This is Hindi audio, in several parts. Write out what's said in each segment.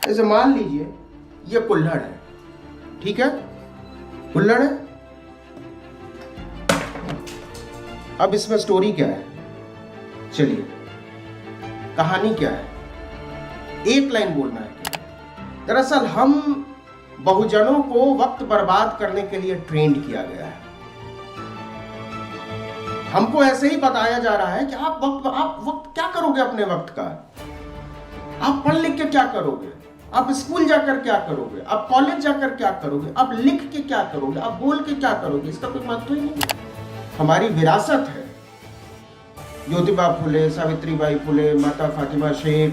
जैसे मान लीजिए ये कुल्हड़ है, ठीक है, कुल्हड़ है। अब इसमें स्टोरी क्या है, चलिए कहानी क्या है, एक लाइन बोलना है। दरअसल हम बहुजनों को वक्त बर्बाद करने के लिए ट्रेंड किया गया है। हमको ऐसे ही बताया जा रहा है कि आप वक्त क्या करोगे अपने वक्त का, आप पढ़ लिख के क्या करोगे, आप स्कूल जाकर क्या करोगे, आप कॉलेज जाकर क्या करोगे, आप लिख के क्या करोगे, आप बोल के क्या करोगे, इसका कोई महत्व ही नहीं है। हमारी विरासत है ज्योतिबा फुले, सावित्रीबाई फुले, माता फातिमा शेख,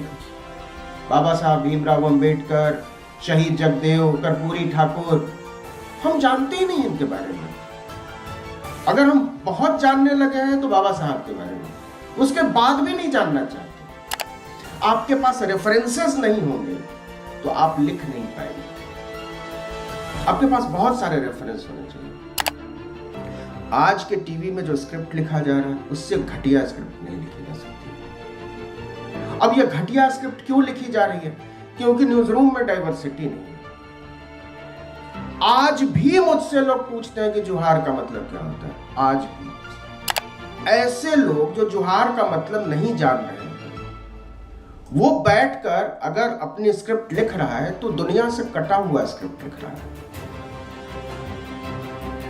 बाबा साहब भीमराव अंबेडकर, शहीद जगदेव, कर्पूरी ठाकुर। हम जानते ही नहीं इनके बारे में। अगर हम बहुत जानने लगे हैं तो बाबा साहब के बारे में, उसके बाद भी नहीं जानना चाहते। आपके पास रेफरेंसेस नहीं होंगे तो आप लिख नहीं पाएंगे। आपके पास बहुत सारे रेफरेंस होने चाहिए। आज के टीवी में जो स्क्रिप्ट लिखा जा रहा है उससे घटिया स्क्रिप्ट नहीं लिखी जा सकती। अब यह घटिया स्क्रिप्ट क्यों लिखी जा रही है? क्योंकि न्यूज रूम में डाइवर्सिटी नहीं है। आज भी मुझसे लोग पूछते हैं कि जोहार का मतलब क्या होता है। आज भी ऐसे लोग जो जोहार का मतलब नहीं जान रहे हैं, वो बैठकर अगर अपनी स्क्रिप्ट लिख रहा है तो दुनिया से कटा हुआ स्क्रिप्ट लिख रहा है।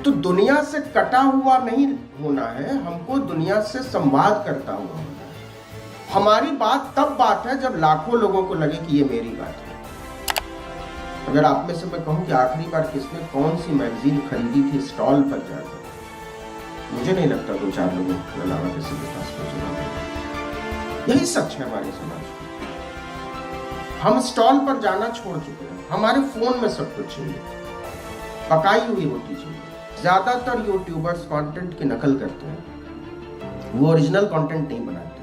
तो दुनिया से कटा हुआ नहीं होना है, हमको दुनिया से संवाद करता हुआ होना है। हमारी बात तब बात है जब लाखों लोगों को लगे कि ये मेरी बात है। अगर आप में से मैं कहूं कि आखिरी बार किसने कौन सी मैगजीन खरीदी थी स्टॉल पर जाकर, मुझे नहीं लगता 2-4 लोगों के अलावा किसी के पास कुछ। यही सच है हमारे समाज में। हम स्टॉल पर जाना छोड़ चुके हैं। हमारे फोन में सब कुछ चाहिए, पकाई हुई रोटी चाहिए। ज्यादातर यूट्यूबर्स कंटेंट की नकल करते हैं, वो ओरिजिनल कंटेंट नहीं बनाते।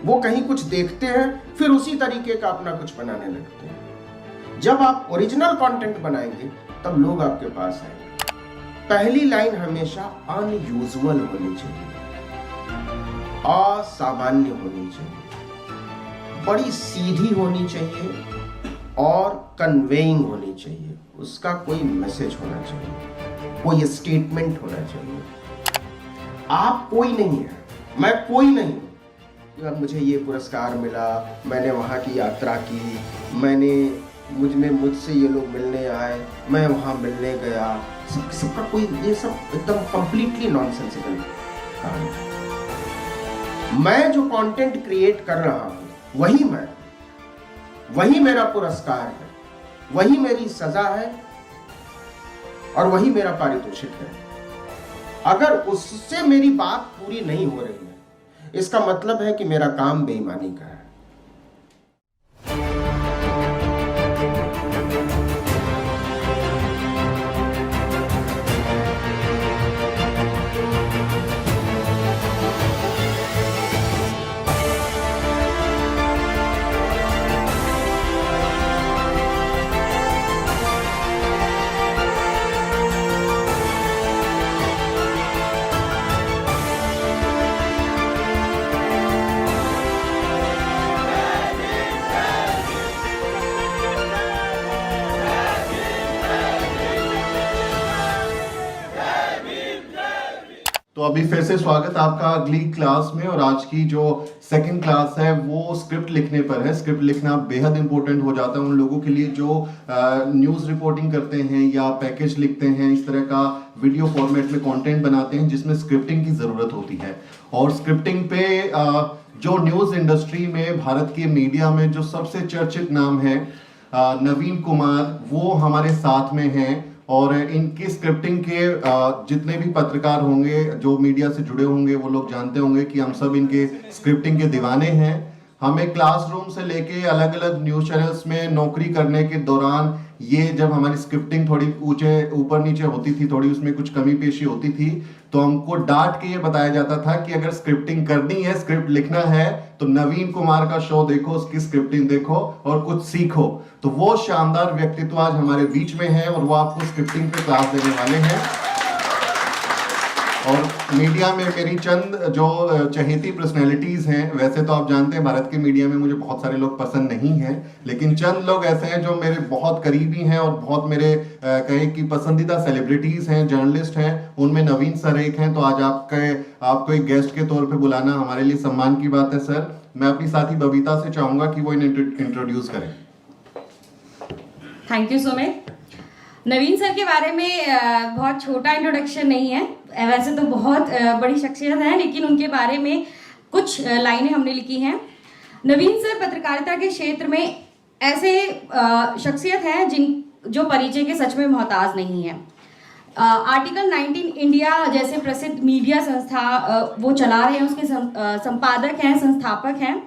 वो कहीं कुछ देखते हैं फिर उसी तरीके का अपना कुछ बनाने लगते हैं। जब आप ओरिजिनल कंटेंट बनाएंगे तब लोग आपके पास आएंगे। पहली लाइन हमेशा अनयूजुअल होनी चाहिए, असामान्य होनी चाहिए, बड़ी सीधी होनी चाहिए और कन्वेइंग होनी चाहिए। उसका कोई मैसेज होना चाहिए, कोई स्टेटमेंट होना चाहिए। आप कोई नहीं है, मैं कोई नहीं हूं। अब मुझे ये पुरस्कार मिला, मैंने वहां की यात्रा की, मुझसे ये लोग मिलने आए, मैं वहां मिलने गया, सबका कोई, ये सब एकदम कंप्लीटली नॉनसेंसिकल कहानी। मैं जो कंटेंट क्रिएट कर रहा हूं वही मेरा पुरस्कार है, वही मेरी सजा है और वही मेरा पारितोषिक है। अगर उससे मेरी बात पूरी नहीं हो रही है, इसका मतलब है कि मेरा काम बेईमानी का है। तो अभी फिर से स्वागत आपका अगली क्लास में। और आज की जो सेकंड क्लास है वो स्क्रिप्ट लिखने पर है। स्क्रिप्ट लिखना बेहद इंपॉर्टेंट हो जाता है उन लोगों के लिए जो न्यूज़ रिपोर्टिंग करते हैं या पैकेज लिखते हैं, इस तरह का वीडियो फॉर्मेट में कंटेंट बनाते हैं जिसमें स्क्रिप्टिंग की ज़रूरत होती है। और स्क्रिप्टिंग पे जो न्यूज़ इंडस्ट्री में, भारत के मीडिया में जो सबसे चर्चित नाम है नवीन कुमार, वो हमारे साथ में हैं। और इनकी स्क्रिप्टिंग के जितने भी पत्रकार होंगे जो मीडिया से जुड़े होंगे वो लोग जानते होंगे कि हम सब इनके स्क्रिप्टिंग के दीवाने हैं। हमें क्लासरूम से लेके अलग अलग न्यूज़ चैनल्स में नौकरी करने के दौरान ये जब हमारी स्क्रिप्टिंग थोड़ी ऊपर नीचे होती थी, थोड़ी उसमें कुछ कमी पेशी होती थी, तो हमको डांट के ये बताया जाता था कि अगर स्क्रिप्टिंग करनी है, स्क्रिप्ट लिखना है तो नवीन कुमार का शो देखो, उसकी स्क्रिप्टिंग देखो और कुछ सीखो। तो वो शानदार व्यक्तित्व आज हमारे बीच में है और वो आपको स्क्रिप्टिंग पे क्लास देने वाले हैं। और मीडिया में मेरी चंद जो चहेती पर्सनैलिटीज़ हैं, वैसे तो आप जानते हैं भारत के मीडिया में मुझे बहुत सारे लोग पसंद नहीं हैं, लेकिन चंद लोग ऐसे हैं जो मेरे बहुत करीबी हैं और बहुत मेरे कहें कि पसंदीदा सेलिब्रिटीज़ हैं, जर्नलिस्ट हैं। उनमें नवीन सर एक हैं। तो आज आपको एक गेस्ट के तौर पे बुलाना हमारे लिए सम्मान की बात है सर। मैं अपनी साथी बबीता से चाहूँगा कि वो इन्हें इंट्रोड्यूस करें। Thank you Sumit. Naveen sir के बारे में बहुत छोटा इंट्रोडक्शन नहीं है, वैसे तो बहुत बड़ी शख्सियत है, लेकिन उनके बारे में कुछ लाइनें हमने लिखी हैं। नवीन सर पत्रकारिता के क्षेत्र में ऐसे शख्सियत हैं जो परिचय के सच में मोहताज नहीं है। आर्टिकल 19 इंडिया जैसे प्रसिद्ध मीडिया संस्था वो चला रहे हैं, उसके संपादक हैं, संस्थापक हैं।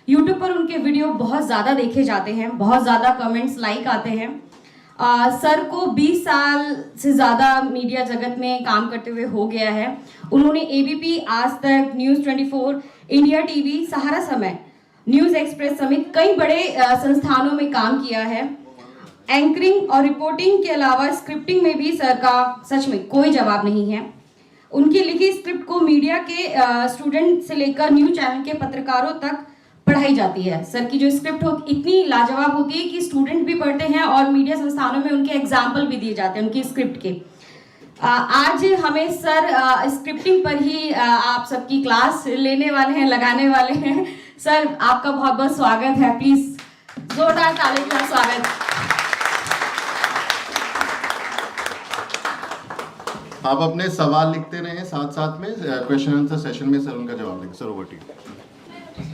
यूट्यूब पर उनके वीडियो बहुत ज़्यादा देखे जाते हैं, बहुत ज़्यादा कमेंट्स लाइक आते हैं। सर को 20 साल से ज़्यादा मीडिया जगत में काम करते हुए हो गया है। उन्होंने एबीपी, आज तक, न्यूज़ 24, इंडिया टीवी, सहारा समय, न्यूज़ एक्सप्रेस समेत कई बड़े संस्थानों में काम किया है। एंकरिंग और रिपोर्टिंग के अलावा स्क्रिप्टिंग में भी सर का सच में कोई जवाब नहीं है। उनकी लिखी स्क्रिप्ट को मीडिया के स्टूडेंट से लेकर न्यूज़ चैनल के पत्रकारों तक पढ़ाई जाती है। सर की जो स्क्रिप्ट इतनी लाजवाब होती है कि स्टूडेंट भी पढ़ते हैं और मीडिया संस्थानों में उनके एग्जाम्पल भी दिए जाते हैं उनकी स्क्रिप्ट के। आज हमें सर स्क्रिप्टिंग पर ही आप सबकी क्लास लेने वाले हैं, लगाने वाले हैं। सर आपका बहुत बहुत स्वागत है, प्लीज जोरदार ताली के साथ स्वागत। आप अपने सवाल लिखते रहें, साथ साथ में क्वेश्चन आंसर सेशन में सर उनका जवाब देंगे। Sir over to you.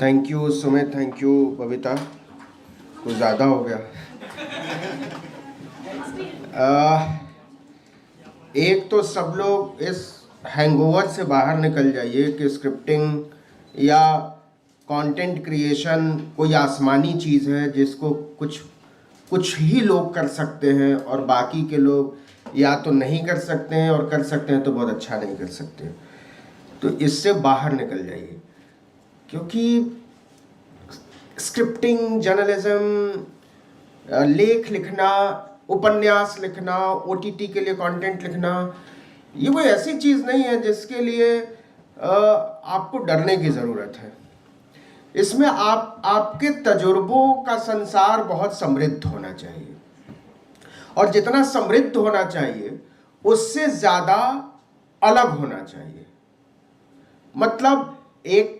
Thank you Sumit, thank you Babita. कुछ ज़्यादा हो गया। एक तो सब लोग इस हैंगओवर से बाहर निकल जाइए कि स्क्रिप्टिंग या कंटेंट क्रिएशन कोई आसमानी चीज़ है जिसको कुछ ही लोग कर सकते हैं और बाकी के लोग या तो नहीं कर सकते हैं और कर सकते हैं तो बहुत अच्छा नहीं कर सकते। तो इससे बाहर निकल जाइए, क्योंकि स्क्रिप्टिंग, जर्नलिज्म, लेख लिखना, उपन्यास लिखना, ओटीटी के लिए कंटेंट लिखना, ये कोई ऐसी चीज़ नहीं है जिसके लिए आपको डरने की ज़रूरत है। इसमें आपके तजुर्बों का संसार बहुत समृद्ध होना चाहिए, और जितना समृद्ध होना चाहिए उससे ज़्यादा अलग होना चाहिए। मतलब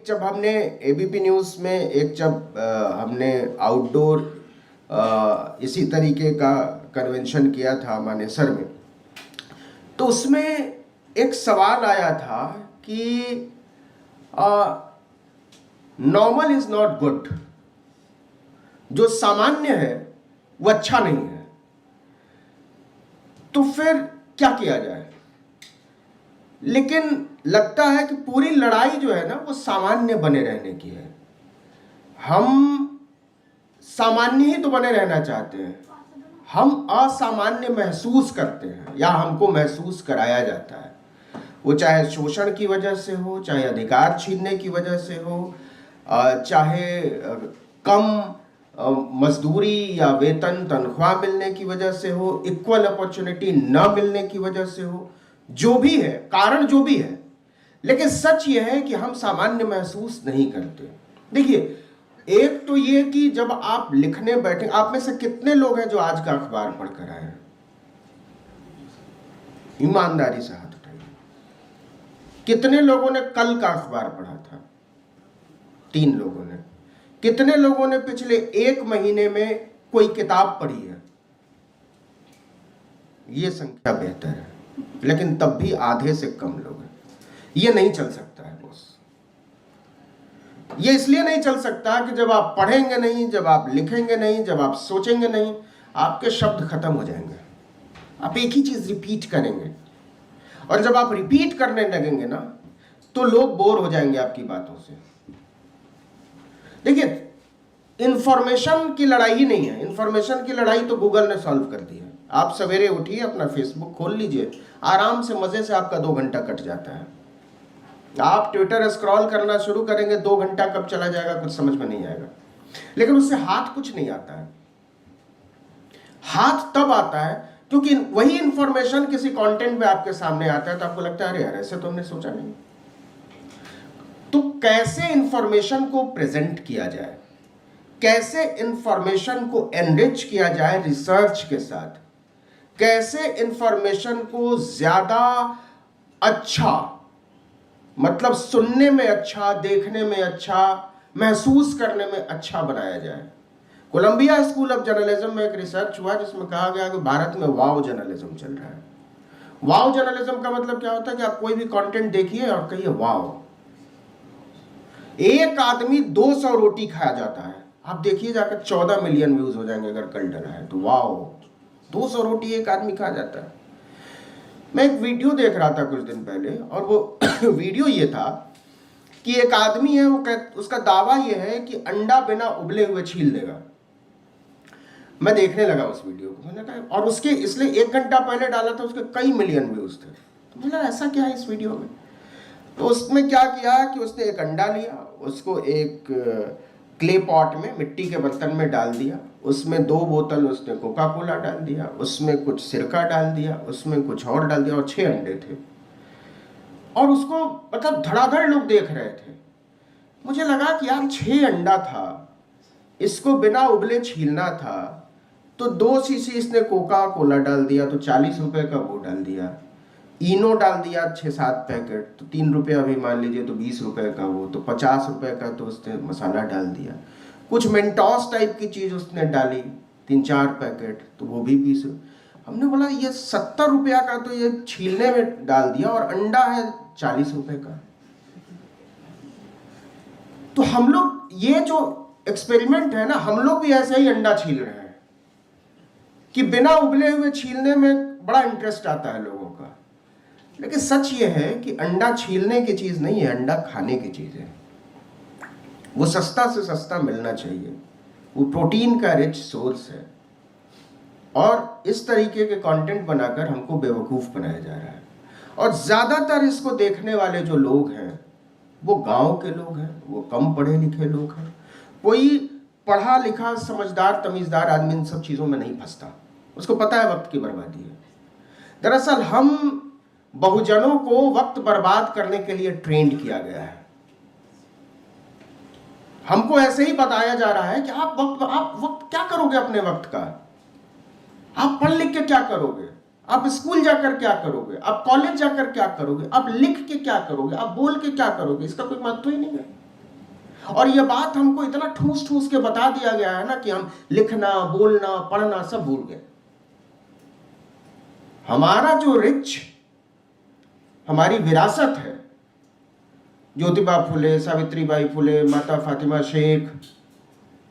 जब हमने एबीपी न्यूज़ में जब हमने आउटडोर इसी तरीके का कन्वेंशन किया था मानेसर में, तो उसमें एक सवाल आया था कि नॉर्मल इज नॉट गुड, जो सामान्य है वो अच्छा नहीं है। तो फिर क्या किया जाए? लेकिन लगता है कि पूरी लड़ाई जो है ना वो सामान्य बने रहने की है। हम सामान्य ही तो बने रहना चाहते हैं, हम असामान्य महसूस करते हैं या हमको महसूस कराया जाता है। वो चाहे शोषण की वजह से हो, चाहे अधिकार छीनने की वजह से हो, चाहे कम मजदूरी या वेतन तनख्वाह मिलने की वजह से हो, इक्वल अपॉर्चुनिटी न मिलने की वजह से हो, जो भी है कारण, जो भी है। लेकिन सच यह है कि हम सामान्य महसूस नहीं करते। देखिए, एक तो ये कि जब आप लिखने बैठे, आप में से कितने लोग हैं जो आज का अखबार पढ़कर आए हैं? ईमानदारी से हाथ उठाइए। कितने लोगों ने कल का अखबार पढ़ा था? 3 लोगों ने। कितने लोगों ने पिछले 1 महीने में कोई किताब पढ़ी है? ये संख्या बेहतर है, लेकिन तब भी आधे से कम लोग हैं। ये नहीं चल सकता है बॉस। ये इसलिए नहीं चल सकता कि जब आप पढ़ेंगे नहीं, जब आप लिखेंगे नहीं, जब आप सोचेंगे नहीं, आपके शब्द खत्म हो जाएंगे। आप एक ही चीज रिपीट करेंगे, और जब आप रिपीट करने लगेंगे ना तो लोग बोर हो जाएंगे आपकी बातों से। देखिए, इंफॉर्मेशन की लड़ाई ही नहीं है। इंफॉर्मेशन की लड़ाई तो गूगल ने सॉल्व कर दी है। आप सवेरे उठिए, अपना फेसबुक खोल लीजिए, आराम से मजे से आपका 2 घंटा कट जाता है। आप ट्विटर स्क्रॉल करना शुरू करेंगे, 2 घंटा कब चला जाएगा कुछ समझ में नहीं आएगा। लेकिन उससे हाथ कुछ नहीं आता है। हाथ तब आता है क्योंकि वही इंफॉर्मेशन किसी कंटेंट में आपके सामने आता है तो आपको लगता है अरे यार ऐसे तो हमने सोचा नहीं। तो कैसे इंफॉर्मेशन को प्रेजेंट किया जाए, कैसे इंफॉर्मेशन को एनरिच किया जाए रिसर्च के साथ, कैसे इंफॉर्मेशन को ज्यादा अच्छा, मतलब सुनने में अच्छा, देखने में अच्छा, महसूस करने में अच्छा बनाया जाए। कोलंबिया स्कूल ऑफ जर्नलिज्म में एक रिसर्च हुआ जिसमें कहा गया कि भारत में वाव जर्नलिज्म चल रहा है। वाव जर्नलिज्म का मतलब क्या होता है कि आप कोई भी कंटेंट देखिए और कहिए वाव। एक आदमी 200 रोटी खाया जाता है, आप देखिए जाकर 14 मिलियन व्यूज हो जाएंगे अगर कल डला है तो। वाव, 200 रोटी एक आदमी खा जाता है। मैं एक वीडियो देख रहा था कुछ दिन पहले और वो वीडियो ये था कि एक आदमी है, वो उसका दावा ये है कि अंडा बिना उबले हुए छील देगा। मैं देखने लगा उस वीडियो को, मैंने कहा, और उसके इसलिए 1 घंटा पहले डाला था, उसके कई मिलियन व्यूज थे। तो मुझे ऐसा क्या है इस वीडियो में। तो उसमें क्या किया कि उसने एक अंडा लिया, उसको एक क्ले पॉट में, मिट्टी के बर्तन में डाल दिया, उसमें 2 बोतल उसने कोका कोला डाल दिया, उसमें कुछ सिरका डाल दिया, उसमें कुछ और डाल दिया, और 6 अंडे थे। और उसको मतलब धड़ाधड़ लोग देख रहे थे। मुझे लगा कि यार 6 अंडा था, इसको बिना उबले छीलना था, तो 2 सीसी इसने कोका कोला डाल दिया तो 40 रुपए का वो डाल दिया, इनो डाल दिया 6-7 पैकेट तो 3 रुपये, अभी मान लीजिए तो 20 रुपए का वो, तो 50 रुपए का तो उसने मसाला डाल दिया, कुछ मेंटोस टाइप की चीज उसने डाली 3-4 पैकेट तो वो भी 20। हमने बोला ये 70 रुपया का तो ये छीलने में डाल दिया और अंडा है 40 रुपए का। तो हम लोग ये जो एक्सपेरिमेंट है ना, हम लोग भी ऐसे ही अंडा छील रहे हैं कि बिना उबले हुए छीलने में बड़ा इंटरेस्ट आता है लोगों का। लेकिन सच ये है कि अंडा छीलने की चीज नहीं है, अंडा खाने की चीज है। वो सस्ता से सस्ता मिलना चाहिए, वो प्रोटीन का रिच सोर्स है। और इस तरीके के कंटेंट बनाकर हमको बेवकूफ बनाया जा रहा है। और ज्यादातर इसको देखने वाले जो लोग हैं वो गांव के लोग हैं, वो कम पढ़े लिखे लोग हैं। कोई पढ़ा लिखा समझदार तमीजदार आदमी इन सब चीजों में नहीं फंसता, उसको पता है वक्त की बर्बादी है। दरअसल हम बहुजनों को वक्त बर्बाद करने के लिए ट्रेंड किया गया है। हमको ऐसे ही बताया जा रहा है कि आप वक्त क्या करोगे अपने वक्त का, आप पढ़ लिख के क्या करोगे, आप स्कूल जाकर क्या करोगे, आप कॉलेज जाकर क्या करोगे, आप लिख के क्या करोगे, आप बोल के क्या करोगे, इसका कोई महत्व ही नहीं है। और यह बात हमको इतना ठूस ठूस के बता दिया गया है ना कि हम लिखना, बोलना, पढ़ना सब भूल गए। हमारा जो रिच, हमारी विरासत है, ज्योतिबा फुले, सावित्रीबाई फुले, माता फातिमा शेख,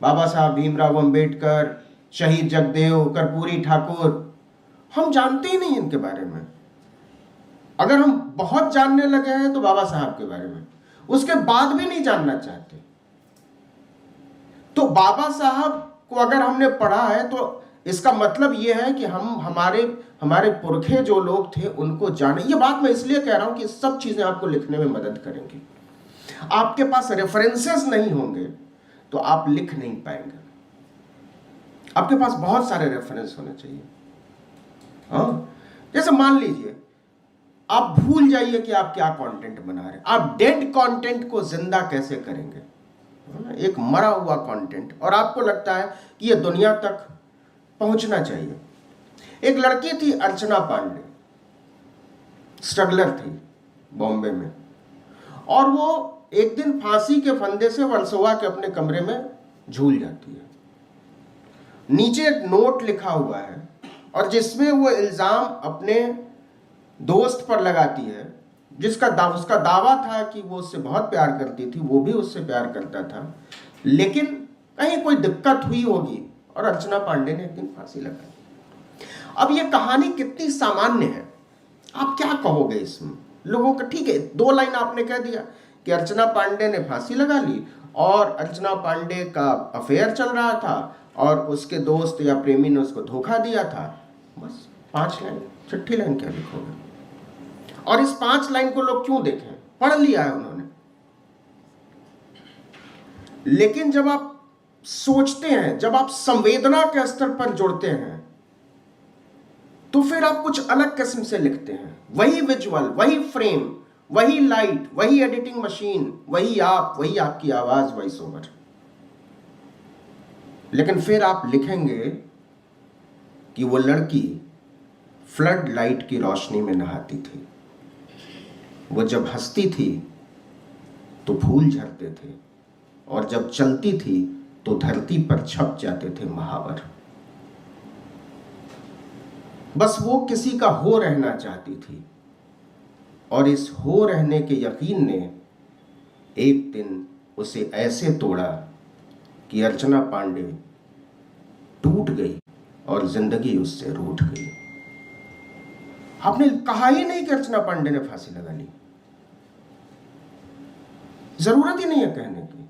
बाबा साहब भीमराव अंबेडकर, शहीद जगदेव, कर्पूरी ठाकुर, हम जानते ही नहीं इनके बारे में। अगर हम बहुत जानने लगे हैं तो बाबा साहब के बारे में, उसके बाद भी नहीं जानना चाहते। तो बाबा साहब को अगर हमने पढ़ा है तो इसका मतलब यह है कि हम हमारे पुरखे जो लोग थे उनको जाने। ये बात मैं इसलिए कह रहा हूं कि सब चीजें आपको लिखने में मदद करेंगी। आपके पास रेफरेंसेस नहीं होंगे तो आप लिख नहीं पाएंगे। आपके पास बहुत सारे रेफरेंस होने चाहिए। हाँ, जैसे मान लीजिए आप भूल जाइए कि आप क्या कंटेंट बना रहे हैं, आप डेड कंटेंट को जिंदा कैसे करेंगे, एक मरा हुआ कंटेंट, और आपको लगता है कि यह दुनिया तक पहुंचना चाहिए। एक लड़की थी अर्चना पांडे, स्ट्रगलर थी बॉम्बे में, और वो एक दिन फांसी के फंदे से वर्सोवा के अपने कमरे में झूल जाती है। नीचे एक नोट लिखा हुआ है और जिसमें वो इल्जाम अपने दोस्त पर लगाती है, उसका दावा था कि वो उससे बहुत प्यार करती थी, वो भी उससे प्यार करता था, लेकिन कहीं कोई दिक्कत हुई होगी और अर्चना पांडे ने एक दिन फांसी लगाई। अब ये कहानी कितनी सामान्य है, आप क्या कहोगे इसमें? लोगों का ठीक है, 2 लाइन आपने कह दिया कि अर्चना पांडे ने फांसी लगा ली और अर्चना पांडे का अफेयर चल रहा था और उसके दोस्त या प्रेमी ने उसको धोखा दिया था, बस 5 लाइन, छठी लाइन क्या लिखोगे? और इस 5 लाइन को लोग क्यों देखें? पढ़ लिया है उन्होंने। लेकिन जब आप सोचते हैं, जब आप संवेदना के स्तर पर जुड़ते हैं, तो फिर आप कुछ अलग किस्म से लिखते हैं, वही विजुअल, वही फ्रेम, वही लाइट, वही एडिटिंग मशीन, वही आप, वही आपकी आवाज, वॉइस ओवर, लेकिन फिर आप लिखेंगे कि वो लड़की फ्लड लाइट की रोशनी में नहाती थी, वो जब हंसती थी तो फूल झरते थे, और जब चलती थी तो धरती पर छप जाते थे महावर। बस वो किसी का हो रहना चाहती थी, और इस हो रहने के यकीन ने एक दिन उसे ऐसे तोड़ा कि अर्चना पांडे टूट गई और जिंदगी उससे रूठ गई। आपने कहा ही नहीं कि अर्चना पांडे ने फांसी लगा ली, जरूरत ही नहीं है कहने की,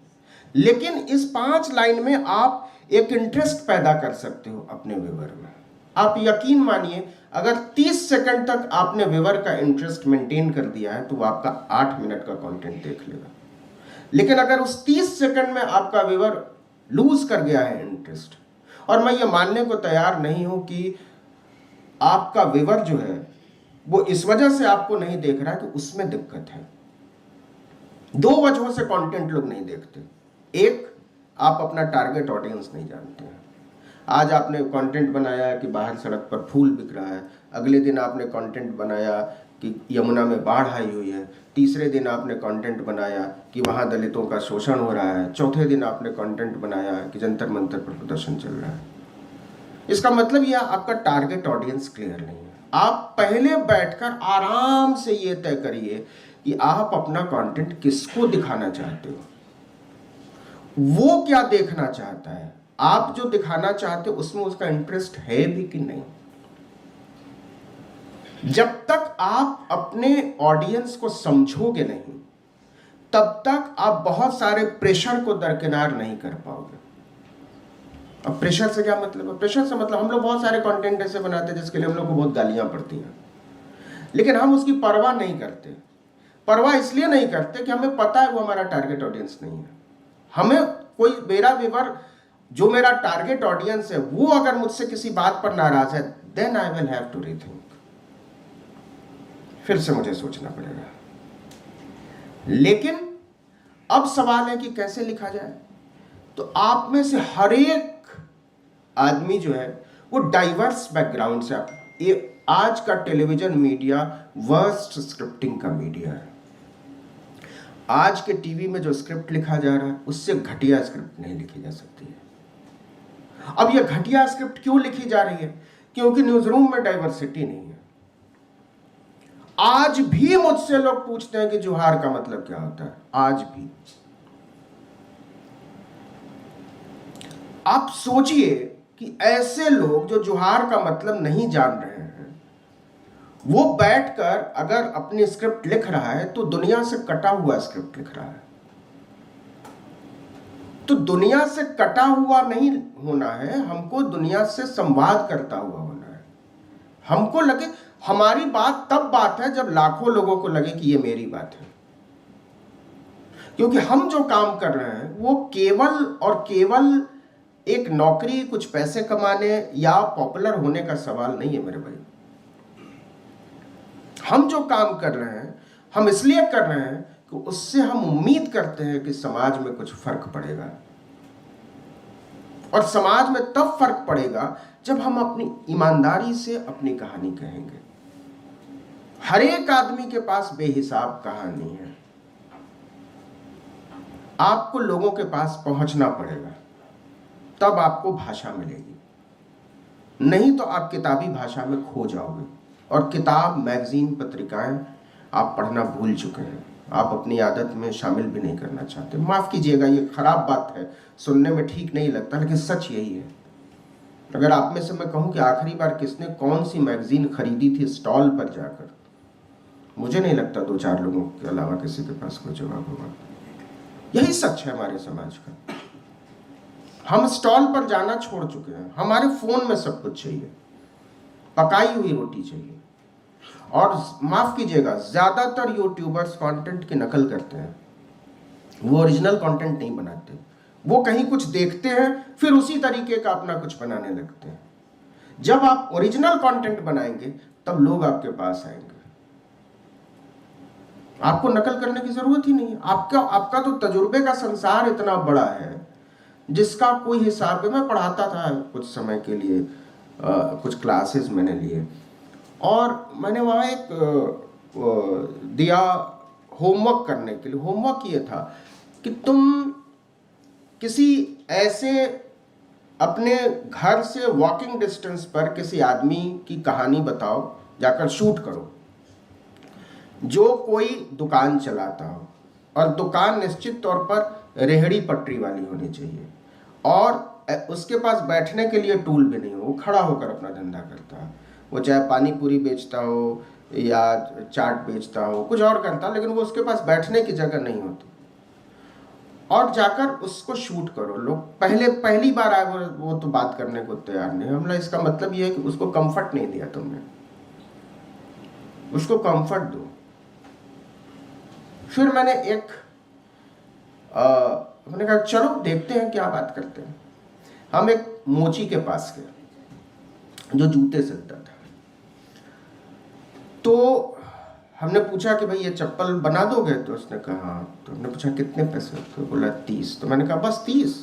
लेकिन इस 5 लाइन में आप एक इंटरेस्ट पैदा कर सकते हो अपने व्यूअर में। आप यकीन मानिए, अगर 30 सेकंड तक आपने व्यूअर का इंटरेस्ट मेंटेन कर दिया है तो वो आपका 8 मिनट का कंटेंट देख लेगा। लेकिन अगर उस 30 सेकंड में आपका व्यूअर लूज कर गया है इंटरेस्ट, और मैं ये मानने को तैयार नहीं हूं कि आपका व्यूअर जो है वो इस वजह से आपको नहीं देख रहा है कि उसमें दिक्कत है। 2 वजहों से कंटेंट लोग नहीं देखते। एक, आप अपना टारगेट ऑडियंस नहीं जानते हैं। आज आपने कंटेंट बनाया कि बाहर सड़क पर फूल बिक रहा है, अगले दिन आपने कंटेंट बनाया कि यमुना में बाढ़ आई हुई है, तीसरे दिन आपने कंटेंट बनाया कि वहाँ दलितों का शोषण हो रहा है, चौथे दिन आपने कंटेंट बनाया कि जंतर मंतर पर प्रदर्शन चल रहा है। इसका मतलब यह आपका टारगेट ऑडियंस क्लियर नहीं है। आप पहले बैठकर आराम से ये तय करिए कि आप अपना कंटेंट किसको दिखाना चाहते हो, वो क्या देखना चाहता है, आप जो दिखाना चाहते हो उसमें उसका इंटरेस्ट है भी कि नहीं। जब तक आप अपने ऑडियंस को समझोगे नहीं, तब तक आप बहुत सारे प्रेशर को दरकिनार नहीं कर पाओगे। अब प्रेशर से क्या मतलब है? प्रेशर से मतलब हम लोग बहुत सारे कंटेंट ऐसे बनाते हैं जिसके लिए हम लोग को बहुत गालियां पड़ती हैं, लेकिन हम उसकी परवाह नहीं करते। परवाह इसलिए नहीं करते कि हमें पता है वो हमारा टारगेट ऑडियंस नहीं है। हमें कोई, मेरा व्यूअर जो मेरा टारगेट ऑडियंस है, वो अगर मुझसे किसी बात पर नाराज है, then I will have to rethink. फिर से मुझे सोचना पड़ेगा। लेकिन अब सवाल है कि कैसे लिखा जाए। तो आप में से हर एक आदमी जो है वो डाइवर्स बैकग्राउंड से, ये आज का टेलीविजन मीडिया वर्स्ट स्क्रिप्टिंग का मीडिया है। आज के टीवी में जो स्क्रिप्ट लिखा जा रहा है उससे घटिया स्क्रिप्ट नहीं लिखी जा सकती है। अब ये घटिया स्क्रिप्ट क्यों लिखी जा रही है? क्योंकि न्यूज रूम में डाइवर्सिटी नहीं है। आज भी मुझसे लोग पूछते हैं कि जोहार का मतलब क्या होता है। आज भी आप सोचिए कि ऐसे लोग जो जोहार का मतलब नहीं जान रहे हैं, वो बैठकर अगर अपनी स्क्रिप्ट लिख रहा है तो दुनिया से कटा हुआ स्क्रिप्ट लिख रहा है। तो दुनिया से कटा हुआ नहीं होना है, हमको दुनिया से संवाद करता हुआ होना है। हमको लगे हमारी बात तब बात है जब लाखों लोगों को लगे कि ये मेरी बात है। क्योंकि हम जो काम कर रहे हैं वो केवल और केवल एक नौकरी, कुछ पैसे कमाने या पॉपुलर होने का सवाल नहीं है मेरे भाई। हम जो काम कर रहे हैं हम इसलिए कर रहे हैं कि उससे हम उम्मीद करते हैं कि समाज में कुछ फर्क पड़ेगा, और समाज में तब फर्क पड़ेगा जब हम अपनी ईमानदारी से अपनी कहानी कहेंगे। हर एक आदमी के पास बेहिसाब कहानी है। आपको लोगों के पास पहुंचना पड़ेगा, तब आपको भाषा मिलेगी, नहीं तो आप किताबी भाषा में खो जाओगे। और किताब, मैगजीन, पत्रिकाएं आप पढ़ना भूल चुके हैं, आप अपनी आदत में शामिल भी नहीं करना चाहते। माफ कीजिएगा, ये खराब बात है, सुनने में ठीक नहीं लगता, लेकिन सच यही है। अगर आप में से मैं कहूं कि आखिरी बार किसने कौन सी मैगजीन खरीदी थी स्टॉल पर जाकर, मुझे नहीं लगता 2-4 लोगों के अलावा किसी के पास कोई जवाब होगा। यही सच है हमारे समाज का। हम स्टॉल पर जाना छोड़ चुके हैं। हमारे फोन में सब कुछ चाहिए, पकाई हुई रोटी चाहिए। और माफ कीजिएगा, ज्यादातर यूट्यूबर्स कंटेंट की नकल करते हैं, वो ओरिजिनल कंटेंट नहीं बनाते। वो कहीं कुछ देखते हैं फिर उसी तरीके का अपना कुछ बनाने लगते हैं। जब आप ओरिजिनल कंटेंट बनाएंगे तब लोग आपके पास आएंगे। आपको नकल करने की जरूरत ही नहीं है। आपका तो तजुर्बे का संसार इतना बड़ा है जिसका कोई हिसाब है। मैं पढ़ाता था कुछ समय के लिए, कुछ क्लासेस मैंने लिए, और मैंने वहाँ एक दिया होमवर्क करने के लिए। होमवर्क ये था कि तुम किसी ऐसे अपने घर से वॉकिंग डिस्टेंस पर किसी आदमी की कहानी बताओ, जाकर शूट करो, जो कोई दुकान चलाता हो, और दुकान निश्चित तौर पर रेहड़ी पटरी वाली होनी चाहिए, और उसके पास बैठने के लिए टूल भी नहीं हो, वो खड़ा होकर अपना धंधा करता है। वो चाहे पानी पूरी बेचता हो या चाट बेचता हो, कुछ और करता, लेकिन वो उसके पास बैठने की जगह नहीं होती। और जाकर उसको शूट करो। लोग पहली बार आए, वो तो बात करने को तैयार नहीं। हमने इसका मतलब ये है कि उसको कंफर्ट नहीं दिया तुमने, उसको कंफर्ट दो। फिर मैंने मैंने कहा चलो देखते हैं क्या बात करते हैं। हम एक मोची के पास गए जो जूते सिलता था। तो हमने पूछा कि भाई ये चप्पल बना दोगे? तो उसने कहा हाँ। तो हमने पूछा कितने पैसे? तो बोला 30। तो मैंने कहा बस 30?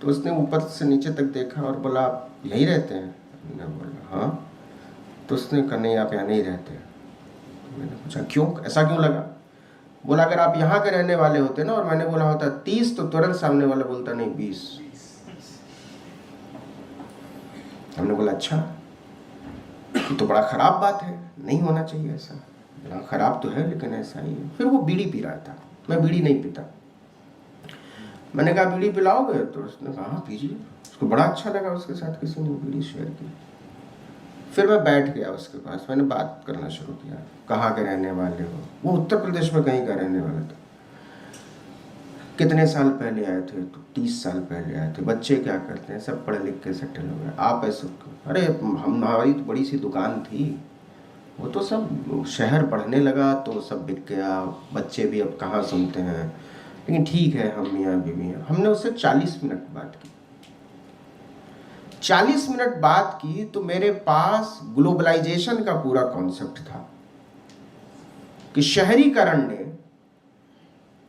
तो उसने ऊपर से नीचे तक देखा और बोला आप यहीं रहते हैं? मैंने बोला हाँ। तो उसने कहा नहीं, आप यहाँ नहीं रहते। तो मैंने पूछा क्यों, ऐसा क्यों लगा? बोला अगर आप यहाँ के रहने वाले होते ना और मैंने बोला होता 30, तो तुरंत सामने वाला बोलता नहीं 20। हमने बोला अच्छा, तो बड़ा खराब बात है, नहीं होना चाहिए ऐसा। बोला खराब तो है लेकिन ऐसा ही है। फिर वो बीड़ी पी रहा था, मैं बीड़ी नहीं पीता। मैंने कहा बीड़ी पिलाओगे? तो उसने कहा हाँ पीजिए। उसको बड़ा अच्छा लगा, उसके साथ किसी ने बीड़ी शेयर की। फिर मैं बैठ गया उसके पास, मैंने बात करना शुरू किया, कहाँ के रहने वाले हो? वो उत्तर प्रदेश में कहीं का रहने वाला था। कितने साल पहले आए थे? तो 30 साल पहले आए थे। बच्चे क्या करते हैं? सब पढ़े लिख के सेटल हो गए। आप ऐसे? अरे हमारी तो बड़ी सी दुकान थी, वो तो सब शहर बढ़ने लगा तो सब बिक गया, बच्चे भी अब कहाँ सुनते हैं, लेकिन ठीक है हम मियाँ बीवी हैं। हमने उससे 40 मिनट बात की। 40 मिनट बात की तो मेरे पास ग्लोबलाइजेशन का पूरा कॉन्सेप्ट था कि शहरीकरण ने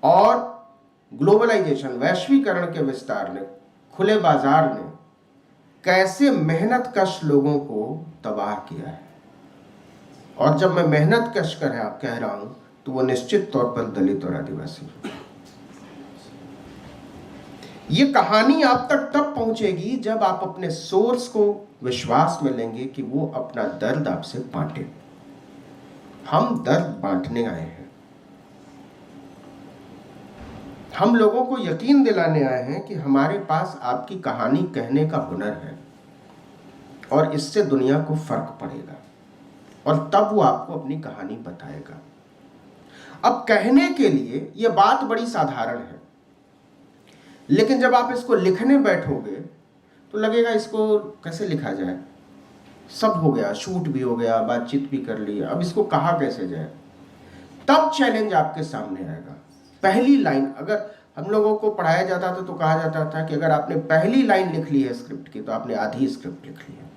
और ग्लोबलाइजेशन, वैश्वीकरण के विस्तार ने, खुले बाजार ने कैसे मेहनत कश लोगों को तबाह किया है। और जब मैं मेहनत कश कह रहा हूं तो वो निश्चित तौर पर दलित और आदिवासी। ये कहानी आप तक तब पहुंचेगी जब आप अपने सोर्स को विश्वास में लेंगे कि वो अपना दर्द आपसे बांटे। हम दर्द बांटने आए हैं, हम लोगों को यकीन दिलाने आए हैं कि हमारे पास आपकी कहानी कहने का हुनर है और इससे दुनिया को फर्क पड़ेगा, और तब वो आपको अपनी कहानी बताएगा। अब कहने के लिए ये बात बड़ी साधारण है, लेकिन जब आप इसको लिखने बैठोगे तो लगेगा इसको कैसे लिखा जाए। सब हो गया, शूट भी हो गया, बातचीत भी कर ली, अब इसको कहा कैसे जाए। तब चैलेंज आपके सामने आएगा। पहली लाइन, अगर हम लोगों को पढ़ाया जाता था तो कहा जाता था कि अगर आपने पहली लाइन लिख ली है स्क्रिप्ट की तो आपने आधी स्क्रिप्ट लिख ली है।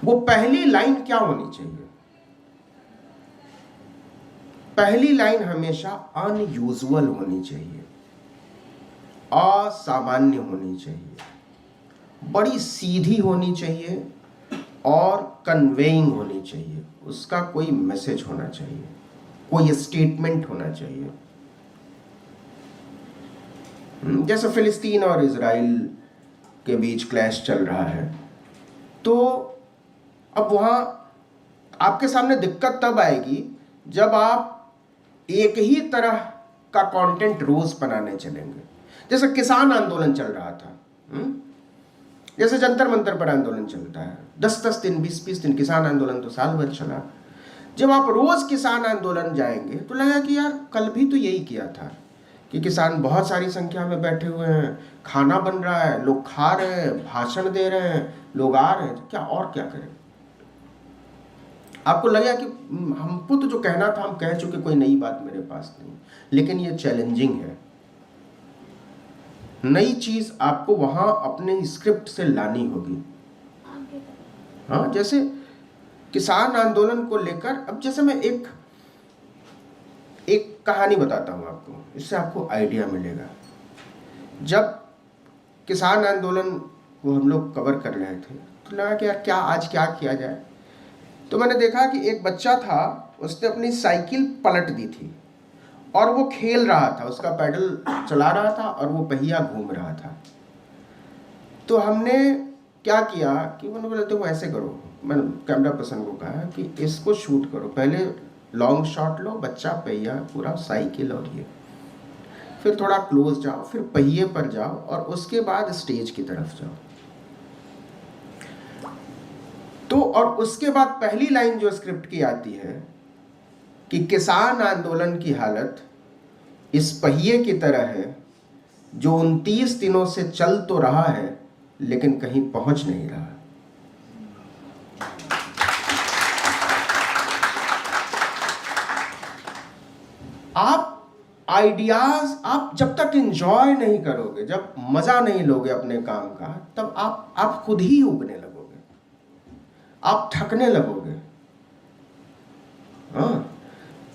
वो पहली लाइन क्या होनी चाहिए? पहली लाइन हमेशा अनयूजुअल होनी चाहिए, असामान्य होनी चाहिए, बड़ी सीधी होनी चाहिए और कन्वेइंग होनी चाहिए। उसका कोई मैसेज होना चाहिए, कोई स्टेटमेंट होना चाहिए। जैसे फिलिस्तीन और इजराइल के बीच क्लैश चल रहा है, तो अब वहाँ आपके सामने दिक्कत तब आएगी जब आप एक ही तरह का कंटेंट रोज बनाने चलेंगे। जैसे किसान आंदोलन चल रहा था, जैसे जंतर मंतर पर आंदोलन चलता है, 10-10 दिन, 20-20 दिन किसान आंदोलन तो साल भर चला। जब आप रोज किसान आंदोलन जाएंगे तो लगेगा कि यार कल भी तो यही किया था, कि किसान बहुत सारी संख्या में बैठे हुए हैं, खाना बन रहा है, लोग खा रहे हैं, भाषण दे रहे हैं, लोग आ रहे हैं, क्या और क्या करें। आपको लगेगा कि हमको तो जो कहना था हम कह चुके, कोई नई बात मेरे पास नहीं। लेकिन ये चैलेंजिंग है। नई चीज आपको वहां अपने स्क्रिप्ट से लानी होगी। हाँ, जैसे किसान आंदोलन को लेकर, अब जैसे मैं एक कहानी बताता हूँ आपको, इससे आपको आइडिया मिलेगा। जब किसान आंदोलन को हम लोग कवर कर रहे थे तो लगा कि यार आज क्या किया जाए। तो मैंने देखा कि एक बच्चा था, उसने अपनी साइकिल पलट दी थी और वो खेल रहा था, उसका पैडल चला रहा था और वो पहिया घूम रहा था। तो हमने क्या किया कि मैंने बोला तो ऐसे करो, मैंने कैमरा पर्सन को कहा कि इसको शूट करो, पहले लॉन्ग शॉट लो, बच्चा पहिया पूरा साइकिल और ये, फिर थोड़ा क्लोज जाओ, फिर पहिए पर जाओ और उसके बाद स्टेज की तरफ जाओ। तो और उसके बाद पहली लाइन जो स्क्रिप्ट की आती है कि किसान आंदोलन की हालत इस पहिए की तरह है जो 29 दिनों से चल तो रहा है लेकिन कहीं पहुंच नहीं रहा। आप आइडियाज, आप जब तक एंजॉय नहीं करोगे, जब मजा नहीं लोगे अपने काम का, तब आप खुद ही उबने लगोगे, आप थकने लगोगे। हाँ,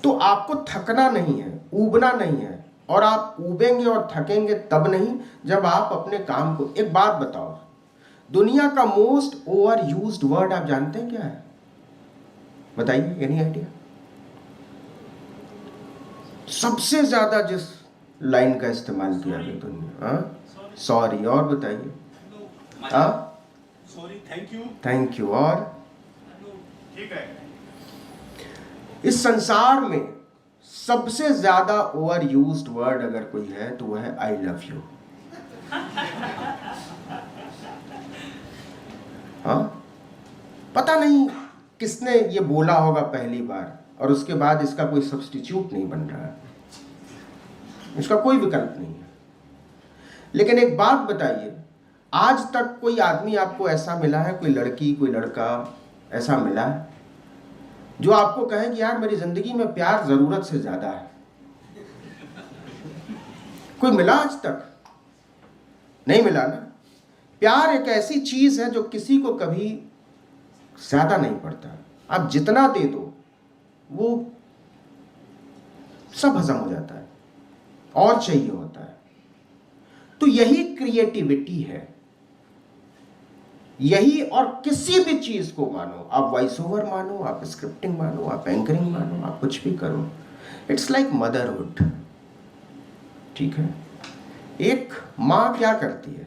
तो आपको थकना नहीं है, उबना नहीं है, और आप उबेंगे और थकेंगे तब नहीं जब आप अपने काम को। एक बात बताओ, दुनिया का मोस्ट ओवर यूज्ड वर्ड आप जानते हैं क्या है? बताइए, एनी आइडिया? सबसे ज्यादा जिस लाइन का इस्तेमाल किया गया दुनिया, हाँ, सॉरी। और बताइए, हाँ, sorry, thank you, thank you. और ठीक है। इस संसार में सबसे ज्यादा ओवर यूज्ड वर्ड अगर कोई है तो वह है आई लव यू। हाँ, पता नहीं किसने ये बोला होगा पहली बार और उसके बाद इसका कोई सब्स्टिट्यूट नहीं बन रहा है, इसका कोई विकल्प नहीं है। लेकिन एक बात बताइए, आज तक कोई आदमी आपको ऐसा मिला है, कोई लड़की, कोई लड़का ऐसा मिला है जो आपको कहे कि यार मेरी जिंदगी में प्यार जरूरत से ज्यादा है? कोई मिला आज तक? नहीं मिला ना। प्यार एक ऐसी चीज है जो किसी को कभी ज्यादा नहीं पड़ता। आप जितना दे दो वो सब हजम हो जाता है, और चाहिए होता है। तो यही क्रिएटिविटी है, यही। और किसी भी चीज को मानो, आप वॉइस ओवर मानो, आप स्क्रिप्टिंग मानो, आप एंकरिंग मानो, आप कुछ भी करो, इट्स लाइक मदरहुड। ठीक है, एक माँ क्या करती है?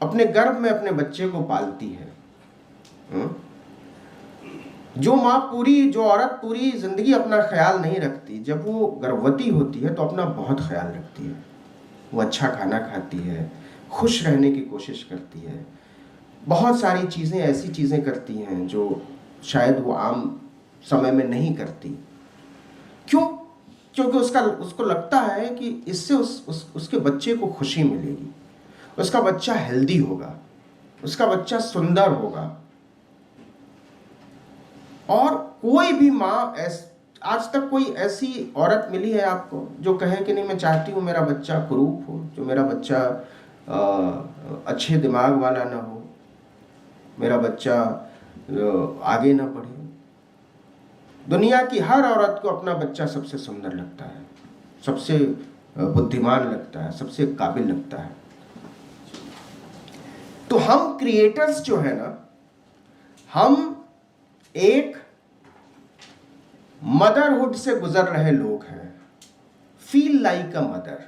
अपने गर्भ में अपने बच्चे को पालती है। जो माँ जो औरत पूरी जिंदगी अपना ख्याल नहीं रखती, जब वो गर्भवती होती है तो अपना बहुत ख्याल रखती है। वो अच्छा खाना खाती है, खुश रहने की कोशिश करती है, बहुत सारी चीज़ें, ऐसी चीज़ें करती हैं जो शायद वो आम समय में नहीं करती। क्यों? क्योंकि उसको लगता है कि इससे उसके बच्चे को खुशी मिलेगी, उसका बच्चा हेल्दी होगा, उसका बच्चा सुंदर होगा। और कोई भी माँ आज तक कोई ऐसी औरत मिली है आपको जो कहे कि नहीं, मैं चाहती हूँ मेरा बच्चा कुरूप हो, जो मेरा बच्चा अच्छे दिमाग वाला ना हो, मेरा बच्चा आगे ना बढ़े? दुनिया की हर औरत को अपना बच्चा सबसे सुंदर लगता है, सबसे बुद्धिमान लगता है, सबसे काबिल लगता है। तो हम क्रिएटर्स जो है ना, हम एक मदरहुड से गुजर रहे लोग हैं। फील लाइक अ मदर,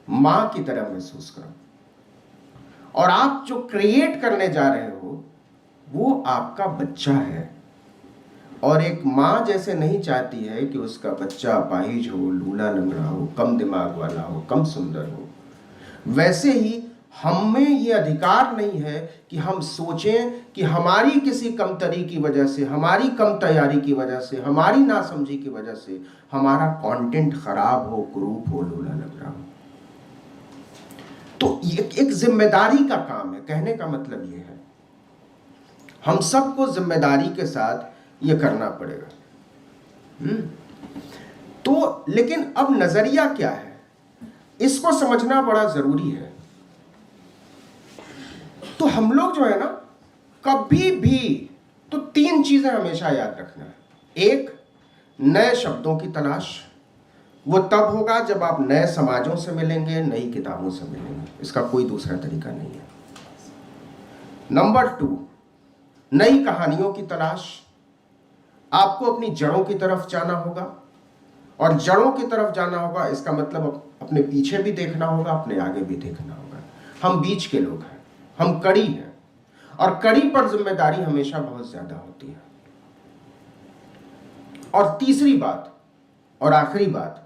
मां की तरह महसूस करो। और आप जो क्रिएट करने जा रहे हो वो आपका बच्चा है। और एक मां जैसे नहीं चाहती है कि उसका बच्चा अपाहिज हो, लूला लंगड़ा हो, कम दिमाग वाला हो, कम सुंदर हो, वैसे ही हमें ये अधिकार नहीं है कि हम सोचें कि हमारी किसी कमतरी की वजह से, हमारी कम तैयारी की वजह से, हमारी नासमझी की वजह से हमारा कंटेंट खराब हो, कुरूप हो, लूला लंगड़ा हो। तो ये एक जिम्मेदारी का काम है। कहने का मतलब ये है, हम सबको जिम्मेदारी के साथ ये करना पड़ेगा। तो लेकिन अब नजरिया क्या है? इसको समझना बड़ा जरूरी है। तो हम लोग जो है ना, कभी भी तो 3 चीजें हमेशा याद रखना है। एक, नए शब्दों की तलाश, वो तब होगा जब आप नए समाजों से मिलेंगे, नई किताबों से मिलेंगे, इसका कोई दूसरा तरीका नहीं है। नंबर 2, नई कहानियों की तलाश। आपको अपनी जड़ों की तरफ जाना होगा, और जड़ों की तरफ जाना होगा इसका मतलब अपने पीछे भी देखना होगा, अपने आगे भी देखना होगा। हम बीच के लोग हैं, हम कड़ी हैं, और कड़ी पर जिम्मेदारी हमेशा बहुत ज्यादा होती है। और तीसरी बात और आखिरी बात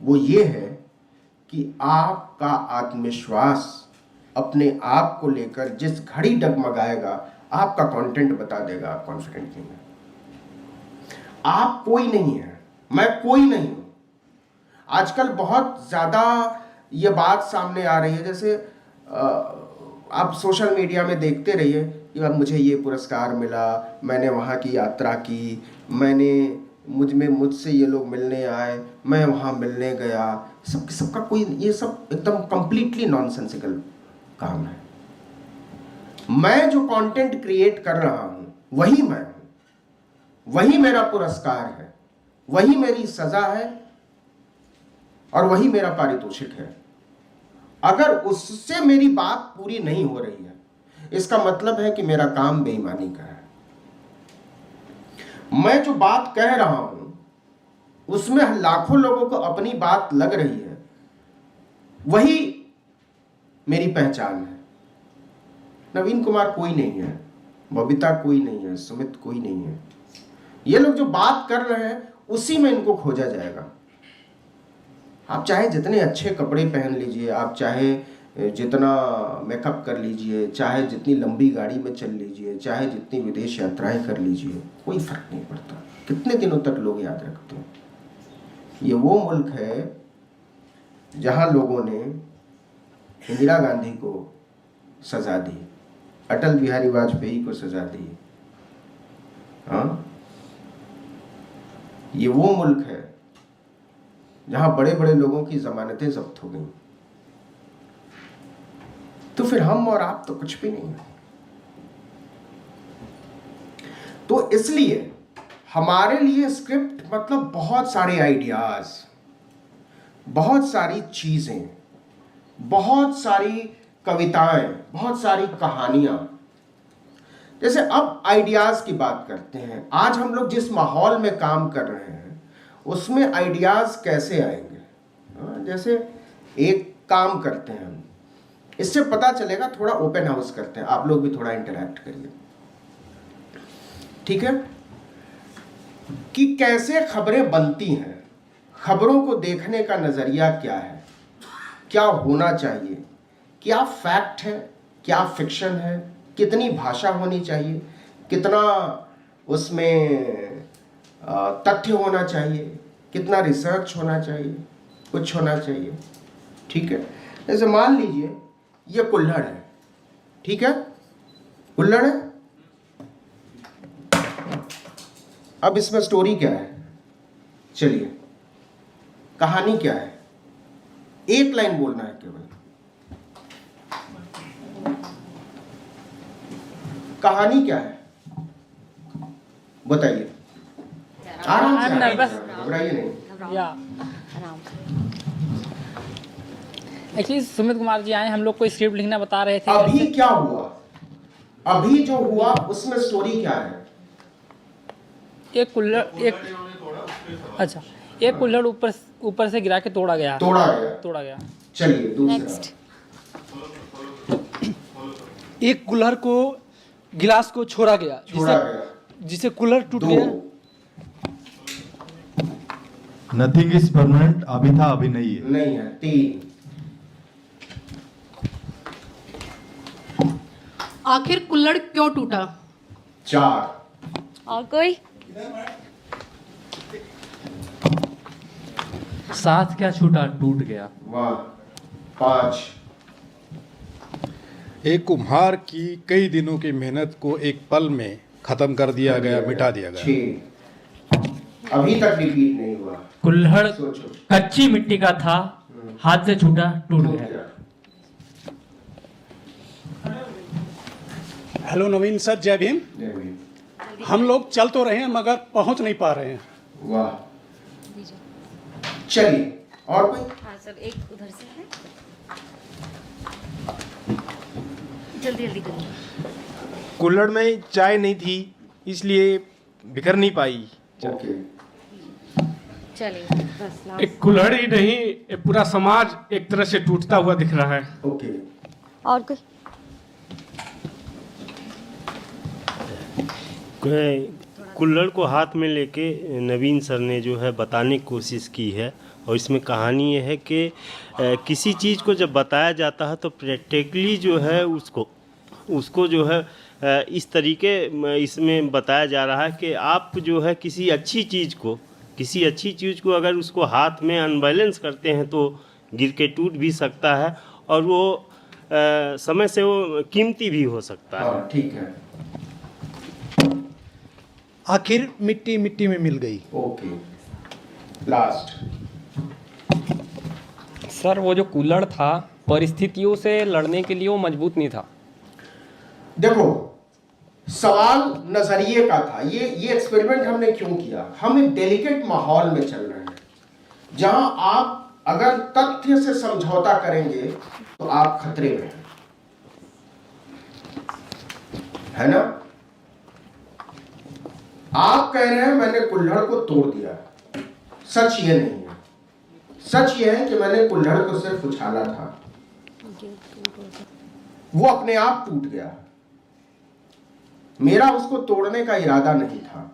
वो ये है कि आपका आत्मविश्वास अपने आप को लेकर जिस घड़ी डगमगाएगा, आपका कंटेंट बता देगा आप कॉन्फिडेंट नहीं है। आप कोई नहीं है, मैं कोई नहीं हूं। आजकल बहुत ज्यादा ये बात सामने आ रही है, जैसे आप सोशल मीडिया में देखते रहिए कि अब मुझे ये पुरस्कार मिला, मैंने वहाँ की यात्रा की, मुझसे ये लोग मिलने आए, मैं वहाँ मिलने गया। सबका कोई, ये सब एकदम कंप्लीटली नॉनसेंसिकल काम है। मैं जो कंटेंट क्रिएट कर रहा हूँ वही मैं हूँ, वही मेरा पुरस्कार है, वही मेरी सजा है, और वही मेरा पारितोषिक है। अगर उससे मेरी बात पूरी नहीं हो रही है, इसका मतलब है कि मेरा काम बेईमानी का है। मैं जो बात कह रहा हूं उसमें लाखों लोगों को अपनी बात लग रही है, वही मेरी पहचान है। नवीन कुमार कोई नहीं है, बबीता कोई नहीं है, सुमित कोई नहीं है। ये लोग जो बात कर रहे हैं उसी में इनको खोजा जाएगा। आप चाहे जितने अच्छे कपड़े पहन लीजिए, आप चाहे जितना मेकअप कर लीजिए, चाहे जितनी लंबी गाड़ी में चल लीजिए, चाहे जितनी विदेश यात्राएं कर लीजिए, कोई फर्क नहीं पड़ता। कितने दिनों तक लोग याद रखते हैं। ये वो मुल्क है जहां लोगों ने इंदिरा गांधी को सजा दी, अटल बिहारी वाजपेयी को सजा दी। हाँ, ये वो मुल्क है जहां बड़े बड़े लोगों की जमानतें जब्त हो गई। तो फिर हम और आप तो कुछ भी नहीं है। तो इसलिए हमारे लिए स्क्रिप्ट मतलब बहुत सारे आइडियाज, बहुत सारी चीजें, बहुत सारी कविताएं, बहुत सारी कहानियां। जैसे अब आइडियाज की बात करते हैं। आज हम लोग जिस माहौल में काम कर रहे हैं उसमें आइडियाज कैसे आएंगे। जैसे एक काम करते हैं हम, इससे पता चलेगा, थोड़ा ओपन हाउस करते हैं, आप लोग भी थोड़ा इंटरैक्ट करिए, ठीक है, कि कैसे खबरें बनती हैं, खबरों को देखने का नजरिया क्या है, क्या होना चाहिए, क्या फैक्ट है, क्या फिक्शन है, कितनी भाषा होनी चाहिए, कितना उसमें तथ्य होना चाहिए, कितना रिसर्च होना चाहिए, कुछ होना चाहिए, ठीक है। जैसे मान लीजिए ये कुल्हड़ है, ठीक है, कुल्हड़ है। अब इसमें स्टोरी क्या है, चलिए कहानी क्या है, एक लाइन बोलना है केवल। कहानी क्या है बताइए, आराम से, घबराइए नहीं। या एक्चुअली सुमित कुमार जी आए, हम लोग को स्क्रिप्ट लिखना बता रहे थे। अभी क्या हुआ, अभी जो हुआ उसमें स्टोरी क्या है। एक कुल्हड़, अच्छा, एक कुल्हड़ ऊपर से गिरा के तोड़ा गया। चलिए दूसरा। एक कुल्हड़ को, गिलास को छोड़ा गया, जिसे कुल्हड़ टूट गया। नथिंग इज परमानेंट, अभी था अभी नहीं है। नहीं है। 3। आखिर कुल्हड़ क्यों टूटा। 4। और कोई। साथ क्या छूटा टूट गया। वाह। 5। एक कुम्हार की कई दिनों की मेहनत को एक पल में खत्म कर दिया गया, मिटा दिया गया। 6। अभी तक रिपीट नहीं हुआ। कुल्हड़ सोचो। कच्ची मिट्टी का था, हाथ से छूटा टूट गया। हेलो नवीन सर, जय भीम। हम लोग चल तो रहे हैं मगर पहुंच नहीं पा रहे हैं। वाह, चलिए और कोई? हाँ सर, एक उधर से है, जल्दी जल्दी करिए। कुल्हड़ में चाय नहीं थी इसलिए बिखर नहीं पाई। ओके, चलिए बस लास्ट। एक कुल्हड़ ही नहीं, एक पूरा समाज एक तरह से टूटता हुआ दिख रहा है। ओके। और कोई? कुल्हड़ को हाथ में लेके नवीन सर ने जो है बताने की कोशिश की है। और इसमें कहानी ये है कि किसी चीज़ को जब बताया जाता है तो प्रैक्टिकली जो है उसको जो है इस तरीके इसमें बताया जा रहा है कि आप जो है किसी अच्छी चीज़ को अगर उसको हाथ में अनबैलेंस करते हैं तो गिर के टूट भी सकता है और वो समय से वो कीमती भी हो सकता है। ठीक है। आखिर मिट्टी मिट्टी में मिल गई। Okay, last. सर वो जो कुल्हड़ था परिस्थितियों से लड़ने के लिए वो मजबूत नहीं था। देखो, सवाल नजरिए का था। ये एक्सपेरिमेंट हमने क्यों किया? हम एक डेलिकेट माहौल में चल रहे हैं जहां आप अगर तथ्य से समझौता करेंगे तो आप खतरे में हैं, है ना? आप कह रहे हैं मैंने कुल्हड़ को तोड़ दिया। सच ये नहीं है। सच ये है कि मैंने कुल्हड़ को सिर्फ उछाला था, वो अपने आप टूट गया। मेरा उसको तोड़ने का इरादा नहीं था।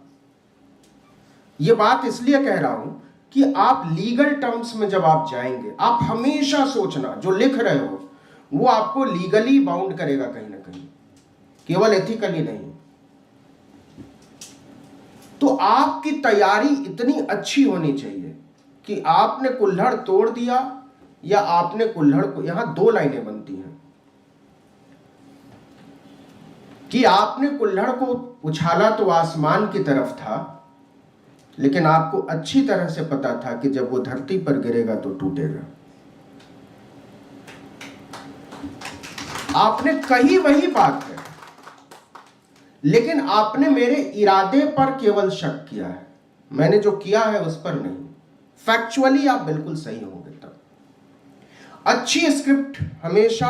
ये बात इसलिए कह रहा हूं कि आप लीगल टर्म्स में जब आप जाएंगे, आप हमेशा सोचना जो लिख रहे हो वो आपको लीगली बाउंड करेगा कहीं ना कहीं, केवल एथिकली नहीं। तो आपकी तैयारी इतनी अच्छी होनी चाहिए कि आपने कुल्हड़ तोड़ दिया या आपने कुल्हड़ को, यहां दो लाइनें बनती हैं कि आपने कुल्हड़ को उछाला तो आसमान की तरफ था, लेकिन आपको अच्छी तरह से पता था कि जब वो धरती पर गिरेगा तो टूटेगा। आपने कही वही बात है, लेकिन आपने मेरे इरादे पर केवल शक किया है। मैंने जो किया है उस पर नहीं। फैक्चुअली आप बिल्कुल सही होंगे। तब अच्छी स्क्रिप्ट हमेशा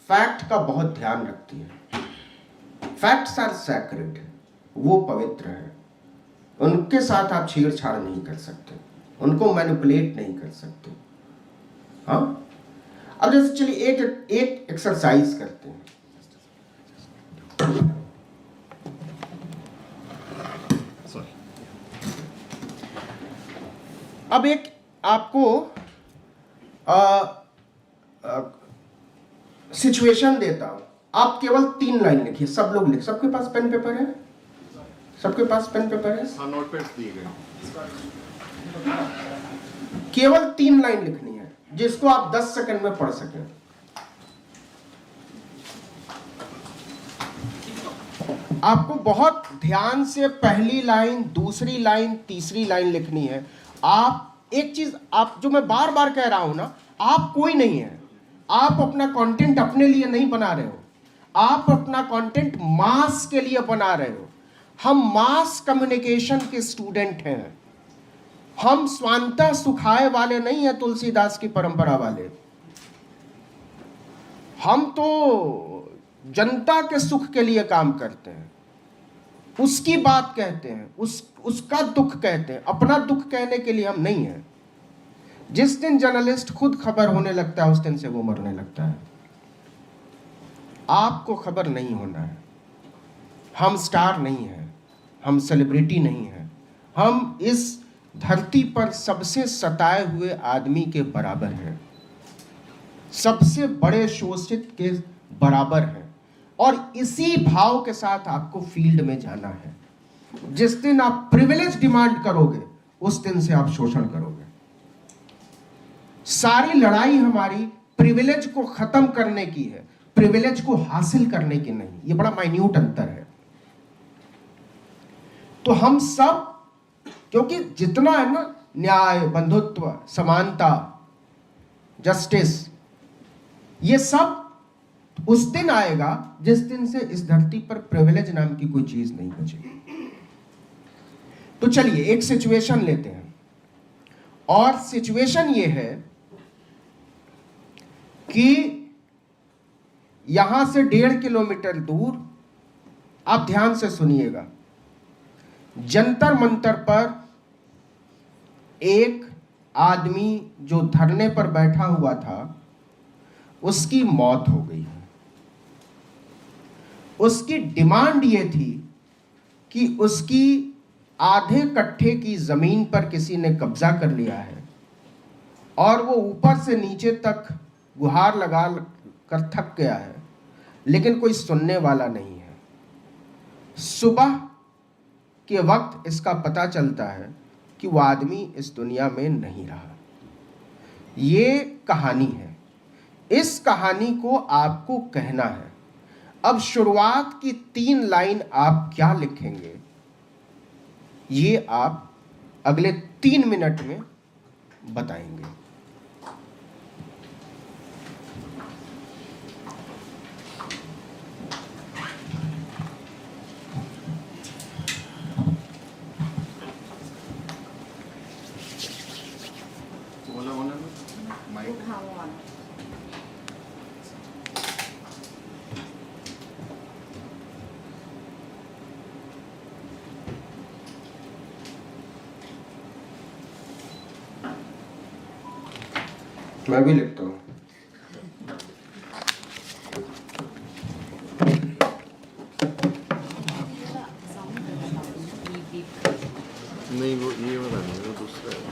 फैक्ट का बहुत ध्यान रखती है। फैक्ट्स आर सैक्रेड, वो पवित्र है। उनके साथ आप छेड़छाड़ नहीं कर सकते, उनको मैनिपुलेट नहीं कर सकते। हाँ, अब जैसे चलिए एक एक्सरसाइज करते हैं। अब एक आपको सिचुएशन देता हूं, आप केवल 3 लाइन लिखिए। सब लोग लिख, सबके पास पेन पेपर है? सबके पास पेन पेपर है? हाँ, नोट पैड दिए गए। केवल 3 लाइन लिखनी है जिसको आप 10 सेकंड में पढ़ सकें। आपको बहुत ध्यान से पहली लाइन, दूसरी लाइन, तीसरी लाइन लिखनी है। आप एक चीज, आप जो मैं बार बार कह रहा हूं ना, आप कोई नहीं है। आप अपना कंटेंट अपने लिए नहीं बना रहे हो, आप अपना कंटेंट मास के लिए बना रहे हो। हम मास कम्युनिकेशन के स्टूडेंट हैं। हम स्वांतः सुखाए वाले नहीं हैं, तुलसीदास की परंपरा वाले। हम तो जनता के सुख के लिए काम करते हैं, उसकी बात कहते हैं, उसका दुख कहते हैं। अपना दुख कहने के लिए हम नहीं हैं। जिस दिन जर्नलिस्ट खुद खबर होने लगता है उस दिन से वो मरने लगता है। आपको खबर नहीं होना है। हम स्टार नहीं हैं, हम सेलिब्रिटी नहीं हैं। हम इस धरती पर सबसे सताए हुए आदमी के बराबर हैं, सबसे बड़े शोषित के बराबर हैं। और इसी भाव के साथ आपको फील्ड में जाना है। जिस दिन आप प्रिविलेज डिमांड करोगे उस दिन से आप शोषण करोगे। सारी लड़ाई हमारी प्रिविलेज को खत्म करने की है, प्रिविलेज को हासिल करने की नहीं। ये बड़ा माइन्यूट अंतर है। तो हम सब, क्योंकि जितना है ना न्याय, बंधुत्व, समानता, जस्टिस, ये सब उस दिन आएगा जिस दिन से इस धरती पर प्रिविलेज नाम की कोई चीज नहीं बचेगी। तो चलिए एक सिचुएशन लेते हैं, और सिचुएशन ये है कि यहां से 1.5 किलोमीटर दूर, आप ध्यान से सुनिएगा, जंतर मंतर पर एक आदमी जो धरने पर बैठा हुआ था उसकी मौत हो गई है। उसकी डिमांड ये थी कि उसकी आधे कट्ठे की जमीन पर किसी ने कब्जा कर लिया है और वो ऊपर से नीचे तक गुहार लगा कर थक गया है, लेकिन कोई सुनने वाला नहीं है। सुबह के वक्त इसका पता चलता है कि वो आदमी इस दुनिया में नहीं रहा। ये कहानी है, इस कहानी को आपको कहना है। अब शुरुआत की 3 लाइन आप क्या लिखेंगे, ये आप अगले 3 मिनट में बताएंगे। मैं भी लिखता हूँ। नहीं, वो ये वाला नहीं, वो दूसरा है।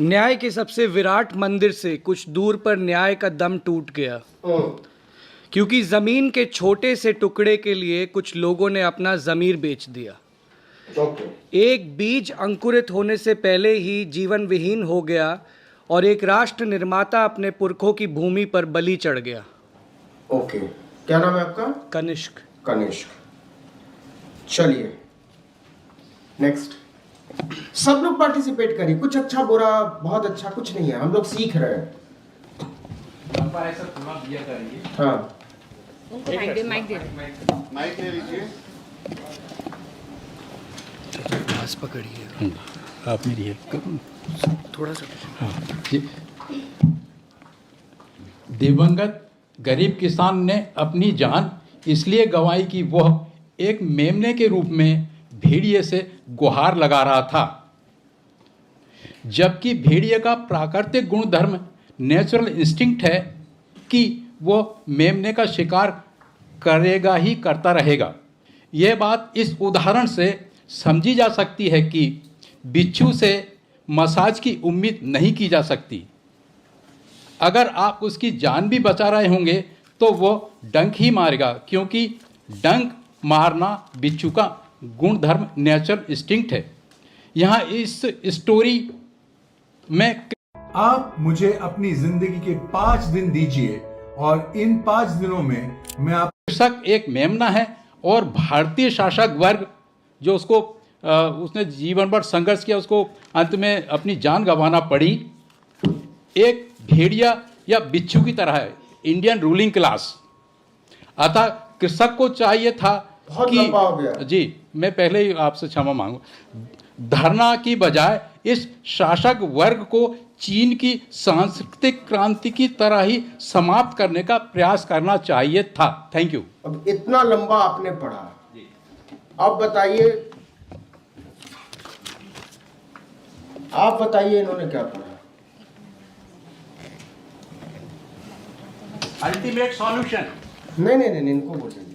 न्याय के सबसे विराट मंदिर से कुछ दूर पर न्याय का दम टूट गया, क्योंकि जमीन के छोटे से टुकड़े के लिए कुछ लोगों ने अपना जमीर बेच दिया। एक बीज अंकुरित होने से पहले ही जीवन विहीन हो गया और एक राष्ट्र निर्माता अपने पुरखों की भूमि पर बलि चढ़ गया। ओके, क्या नाम है आपका? कनिष्क। कनिष्क। चलिए नेक्स्ट, सब लोग पार्टिसिपेट करिए। कुछ अच्छा बुरा बहुत अच्छा कुछ नहीं है, हम लोग सीख रहे हैं। हाँ, माइक ले लीजिए। पास पकड़िए, आप मेरी हेल्प करो थोड़ा सा। हाँ। दिवंगत गरीब किसान ने अपनी जान इसलिए गंवाई कि वह एक मेमने के रूप में भेड़िए से गुहार लगा रहा था, जबकि भेड़िए का प्राकृतिक गुणधर्म नेचुरल इंस्टिंक्ट है कि वह मेमने का शिकार करेगा ही करता रहेगा। यह बात इस उदाहरण से समझी जा सकती है कि बिच्छू से मसाज की उम्मीद नहीं की जा सकती। अगर आप उसकी जान भी बचा रहे होंगे तो वो डंक ही मारेगा, क्योंकि डंक मारना बिच्छू का गुणधर्म नेचुरल इंस्टिंक्ट है। यहाँ इस स्टोरी में आप मुझे अपनी जिंदगी के 5 दिन दीजिए और इन 5 दिनों में मैं आप कृषक एक मेमना है और भारतीय शासक वर्ग जो उसको उसने जीवन भर संघर्ष किया, उसको अंत में अपनी जान गंवाना पड़ी, एक भेड़िया या बिच्छू की तरह है, इंडियन रूलिंग क्लास। अतः कृषक को चाहिए था बहुत लंबा हो गया। जी मैं पहले ही आपसे क्षमा मांगू, धरना की बजाय इस शासक वर्ग को चीन की सांस्कृतिक क्रांति की तरह ही समाप्त करने का प्रयास करना चाहिए था। Thank you. अब इतना लंबा आपने पढ़ा, अब बताइए, आप बताइए इन्होंने क्या पढ़ा? Ultimate solution. नहीं, इनको बोलने दीजिए।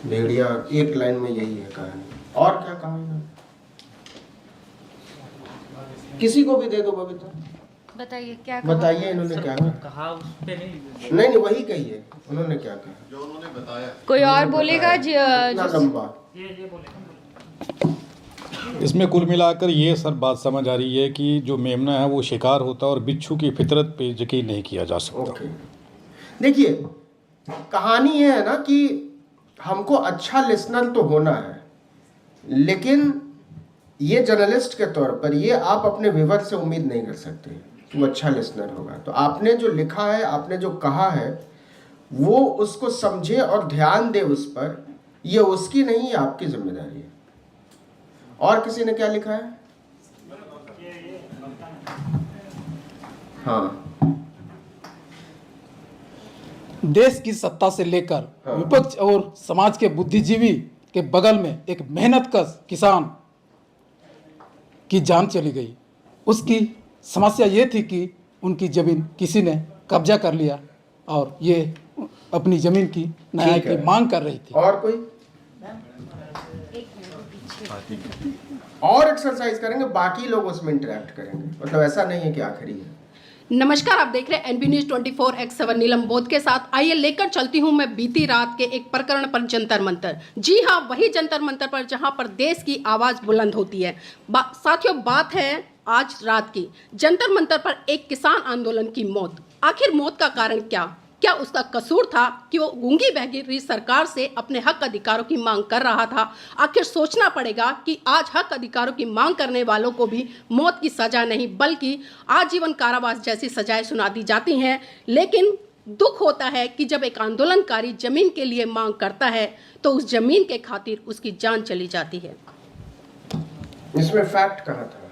भेड़िया एक लाइन में यही है कहानी, और क्या कहा इन्होंने? किसी को भी दे दो बबीता, बताइए क्या बताइए इन्होंने क्या कहा? नहीं वही कहिए, उन्होंने क्या कहा जो उन्होंने बताया। कोई और बोलेगा? इतना लंबा। इसमें कुल मिलाकर ये सर बात समझ आ रही है कि जो मेमना है वो शिकार होता है और बिच्छू की फितरत पे यकीन नहीं किया जा सकता। ओके, देखिए कहानी ये है ना कि हमको अच्छा लिसनर तो होना है, लेकिन ये जर्नलिस्ट के तौर पर ये आप अपने व्यूअर से उम्मीद नहीं कर सकते कि वो अच्छा लिसनर होगा। तो आपने जो लिखा है, आपने जो कहा है, वो उसको समझे और ध्यान दे उस पर। ये उसकी नहीं, आपकी जिम्मेदारी है। और किसी ने क्या लिखा है? हाँ, देश की सत्ता से लेकर विपक्ष और समाज के बुद्धिजीवी के बगल में एक मेहनतकश किसान की जान चली गई। उसकी समस्या ये थी कि उनकी ज़मीन किसी ने कब्जा कर लिया और ये अपनी ज़मीन की न्याय की मांग कर रही थी। और कोई और एक्सरसाइज करेंगे, बाकी लोग उसमें इंटरेक्ट करेंगे, मतलब ऐसा नहीं है कि आखिरी है। नमस्कार, आप देख रहे हैं NB News 24/7 नीलम बोध के साथ। आइए लेकर चलती हूं मैं बीती रात के एक प्रकरण पर, जंतर मंतर। जी हां, वही जंतर मंतर पर जहां पर देश की आवाज बुलंद होती है। साथियों, बात है आज रात की। जंतर मंतर पर एक किसान आंदोलन की मौत। आखिर मौत का कारण क्या उसका कसूर था कि वो गूंगी बहरी सरकार से अपने हक अधिकारों की मांग कर रहा था? आखिर सोचना पड़ेगा कि आज हक अधिकारों की मांग करने वालों को भी मौत की सजा नहीं बल्कि आजीवन कारावास जैसी सजाएं सुना दी जाती हैं। लेकिन दुख होता है कि जब एक आंदोलनकारी जमीन के लिए मांग करता है तो उस जमीन के खातिर उसकी जान चली जाती है। इसमें फैक्ट कहाँ था?